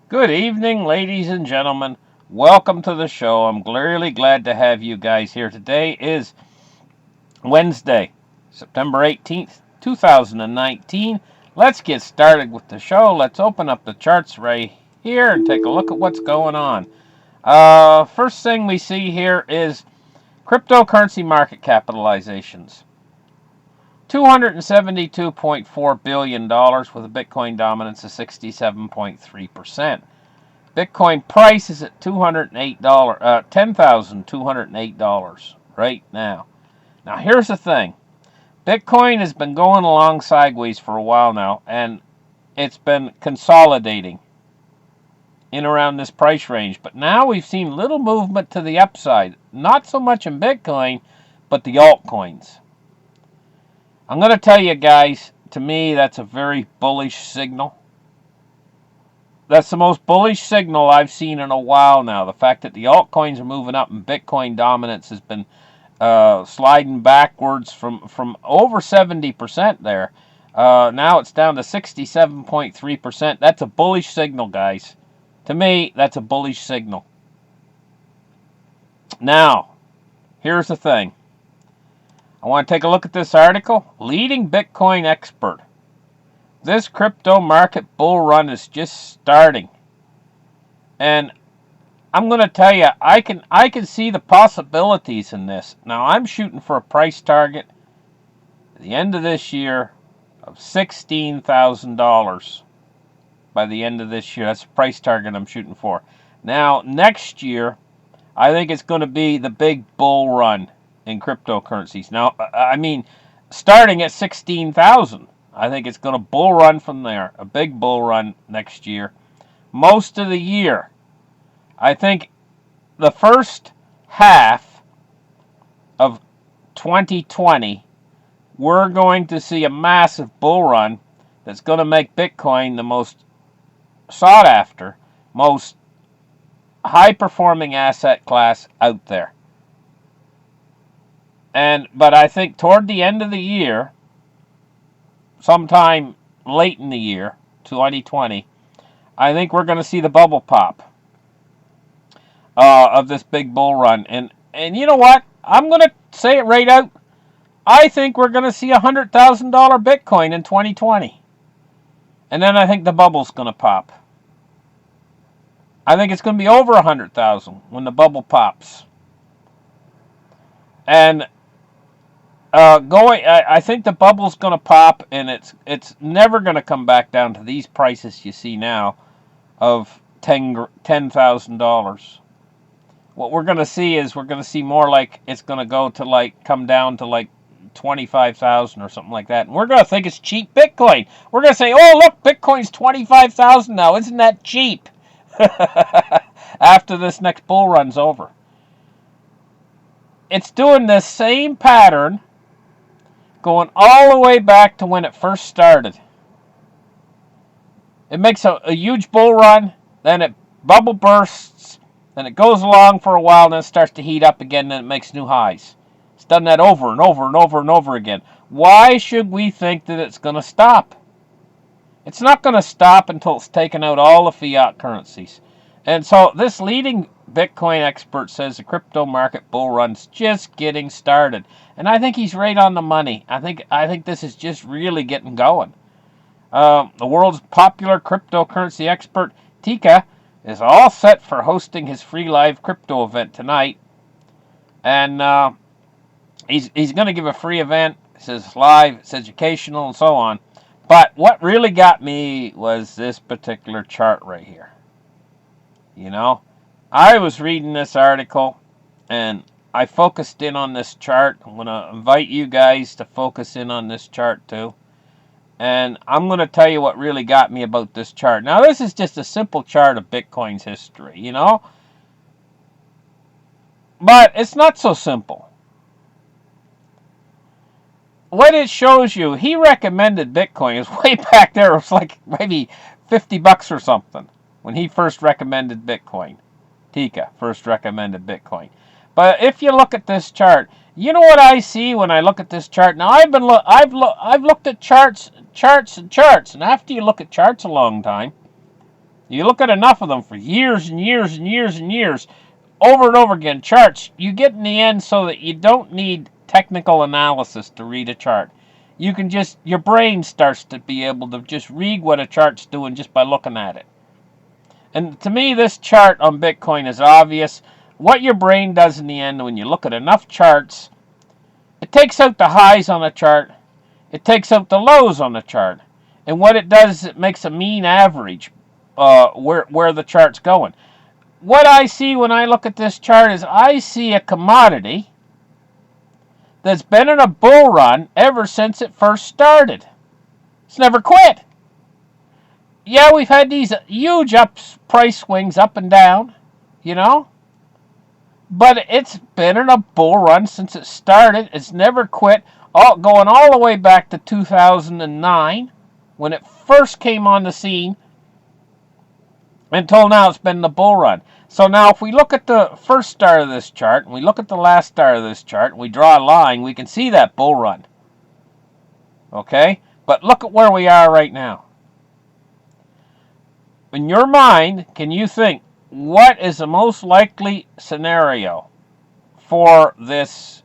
Good evening, ladies and gentlemen. Welcome to the show. I'm really glad to have you guys here. Today is Wednesday, September 18th, 2019. Let's get started with the show. Let's open up the charts right here and take a look at what's going on. First thing we see here is cryptocurrency market capitalizations. $272.4 billion with a Bitcoin dominance of 67.3%. Bitcoin price is at $10,208 right now. Now here's the thing. Bitcoin has been going along sideways for a while now, and it's been consolidating in around this price range. But now we've seen little movement to the upside. Not so much in Bitcoin, but the altcoins. I'm going to tell you guys, to me, that's a very bullish signal. That's the most bullish signal I've seen in a while now. The fact that the altcoins are moving up and Bitcoin dominance has been sliding backwards from over 70% there. Now it's down to 67.3%. That's a bullish signal, guys. To me, that's a bullish signal. Now, here's the thing. I want to take a look at this article. Leading Bitcoin expert. This crypto market bull run is just starting. And I'm going to tell you, I can see the possibilities in this. Now, I'm shooting for a price target at the end of this year of $16,000 by the end of this year. That's the price target I'm shooting for. Now, next year, I think it's going to be the big bull run in cryptocurrencies. Now, I mean, starting at 16,000. I think it's going to bull run from there. A big bull run next year. Most of the year. I think the first half of 2020, we're going to see a massive bull run that's going to make Bitcoin the most sought after, most high-performing asset class out there. But I think toward the end of the year, sometime late in the year, 2020, I think we're going to see the bubble pop of this big bull run. And you know what? I'm going to say it right out. I think we're going to see $100,000 Bitcoin in 2020. And then I think the bubble's going to pop. I think it's going to be over 100,000 when the bubble pops. And I think the bubble's going to pop, and it's never going to come back down to these prices you see now of $10,000. What we're going to see is more like it's going to go to come down to 25,000 or something like that. And we're going to think it's cheap Bitcoin. We're going to say, oh, look, Bitcoin's 25,000 now. Isn't that cheap? After this next bull run's over. It's doing this same pattern going all the way back to when it first started. It makes a huge bull run, then it bubble bursts, then it goes along for a while, then it starts to heat up again, then it makes new highs. It's done that over and over and over and over again. Why should we think that it's going to stop? It's not going to stop until it's taken out all the fiat currencies. And so this leading Bitcoin expert says the crypto market bull run's just getting started. And I think he's right on the money. I think this is just really getting going. The world's popular cryptocurrency expert, Tika, is all set for hosting his free live crypto event tonight. And he's going to give a free event. It says live, it's educational, and so on. But what really got me was this particular chart right here. You know, I was reading this article, and I focused in on this chart. I'm going to invite you guys to focus in on this chart too. And I'm going to tell you what really got me about this chart. Now, this is just a simple chart of Bitcoin's history, you know. But it's not so simple. What it shows you, he recommended Bitcoin. It was way back there. It was like maybe $50 or something when he first recommended Bitcoin. Tika first recommended Bitcoin. But if you look at this chart, you know what I see when I look at this chart. Now I've looked at charts, and after you look at charts a long time, You look at enough of them for years and years and years and years, over and over again, charts, you get in the end so that you don't need technical analysis to read a chart. You can just, your brain starts to be able to just read what a chart's doing just by looking at it. And to me, this chart on Bitcoin is obvious. What your brain does in the end when you look at enough charts, it takes out the highs on the chart, it takes out the lows on the chart. And what it does is it makes a mean average where the chart's going. What I see when I look at this chart is I see a commodity that's been in a bull run ever since it first started. It's never quit. Yeah, we've had these huge price swings up and down, you know, but it's been in a bull run since it started. It's never quit, going all the way back to 2009 when it first came on the scene. Until now, it's been the bull run. So now if we look at the first star of this chart, and we look at the last star of this chart, and we draw a line, we can see that bull run. Okay? But look at where we are right now. In your mind, can you think, what is the most likely scenario for this,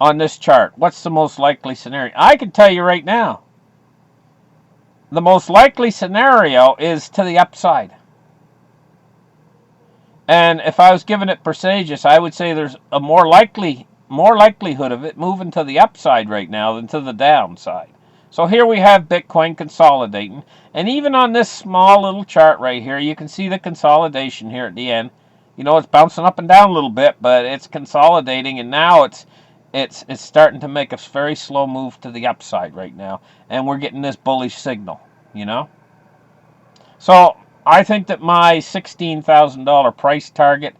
on this chart? What's the most likely scenario? I can tell you right now. The most likely scenario is to the upside. And if I was giving it percentages, I would say there's a more likelihood of it moving to the upside right now than to the downside. So here we have Bitcoin consolidating. And even on this small little chart right here, you can see the consolidation here at the end. You know, it's bouncing up and down a little bit, but it's consolidating, and now it's starting to make a very slow move to the upside right now, and we're getting this bullish signal, you know. So I think that my $16,000 price target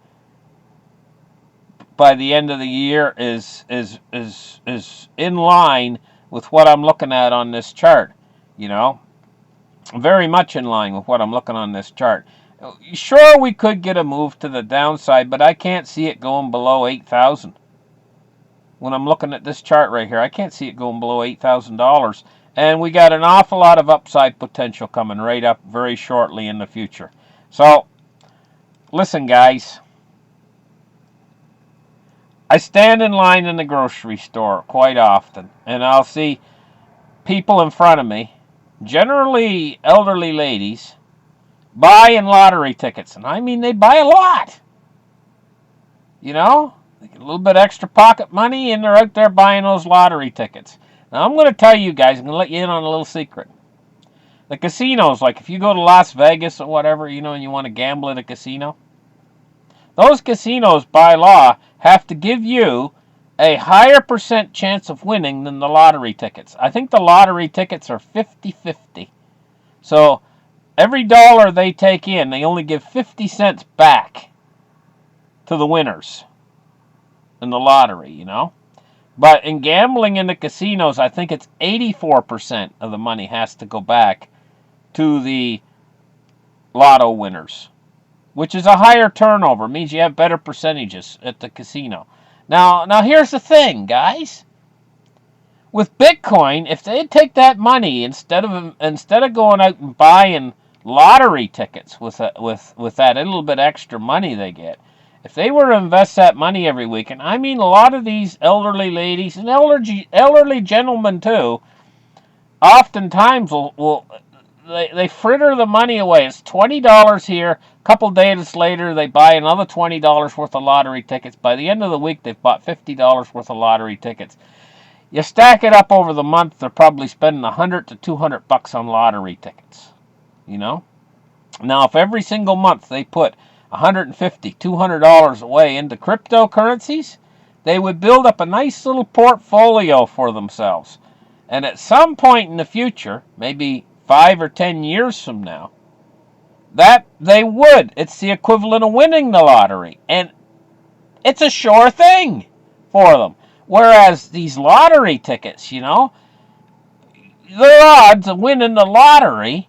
by the end of the year is in line with what I'm looking at on this chart, you know. Very much in line with what I'm looking on this chart. Sure, we could get a move to the downside, but I can't see it going below 8,000. When I'm looking at this chart right here, I can't see it going below $8,000. And we got an awful lot of upside potential coming right up very shortly in the future. So, listen guys. I stand in line in the grocery store quite often, and I'll see people in front of me, generally elderly ladies, buying lottery tickets. And I mean, they buy a lot. You know? They get a little bit extra pocket money, and they're out there buying those lottery tickets. Now, I'm going to tell you guys, I'm going to let you in on a little secret. The casinos, like if you go to Las Vegas or whatever, you know, and you want to gamble at a casino, those casinos, by law, have to give you a higher % chance of winning than the lottery tickets. I think the lottery tickets are 50-50. So, every dollar they take in, they only give 50 cents back to the winners in the lottery, you know. But in gambling in the casinos, I think it's 84% of the money has to go back to the lotto winners, which is a higher turnover. It means you have better percentages at the casino. Now here's the thing, guys. With Bitcoin, if they take that money instead of going out and buying lottery tickets with that little bit extra money they get, if they were to invest that money every week, and I mean a lot of these elderly ladies and elderly gentlemen too, oftentimes they fritter the money away. It's $20 here. A couple days later, they buy another $20 worth of lottery tickets. By the end of the week, they've bought $50 worth of lottery tickets. You stack it up over the month, they're probably spending $100 to $200 on lottery tickets. You know? Now, if every single month they put $150, $200 away into cryptocurrencies, they would build up a nice little portfolio for themselves. And at some point in the future, maybe 5 or 10 years from now, that they would. It's the equivalent of winning the lottery. And it's a sure thing for them. Whereas these lottery tickets, you know, their odds of winning the lottery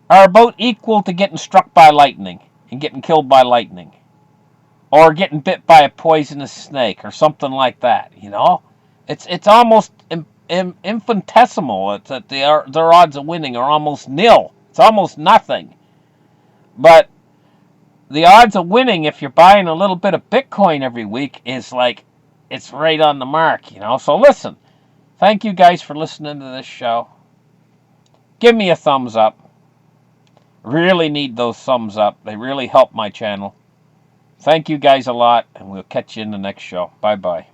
are about equal to getting struck by lightning and getting killed by lightning, or getting bit by a poisonous snake or something like that, you know. It's almost infinitesimal. It's that their odds of winning are almost nil. It's almost nothing But the odds of winning if you're buying a little bit of Bitcoin every week is like, it's right on the mark, you know. So listen, thank you guys for listening to this show. Give me a thumbs up. Really need those thumbs up. They really help my channel. Thank you guys a lot, and we'll catch you in the next show. Bye-bye.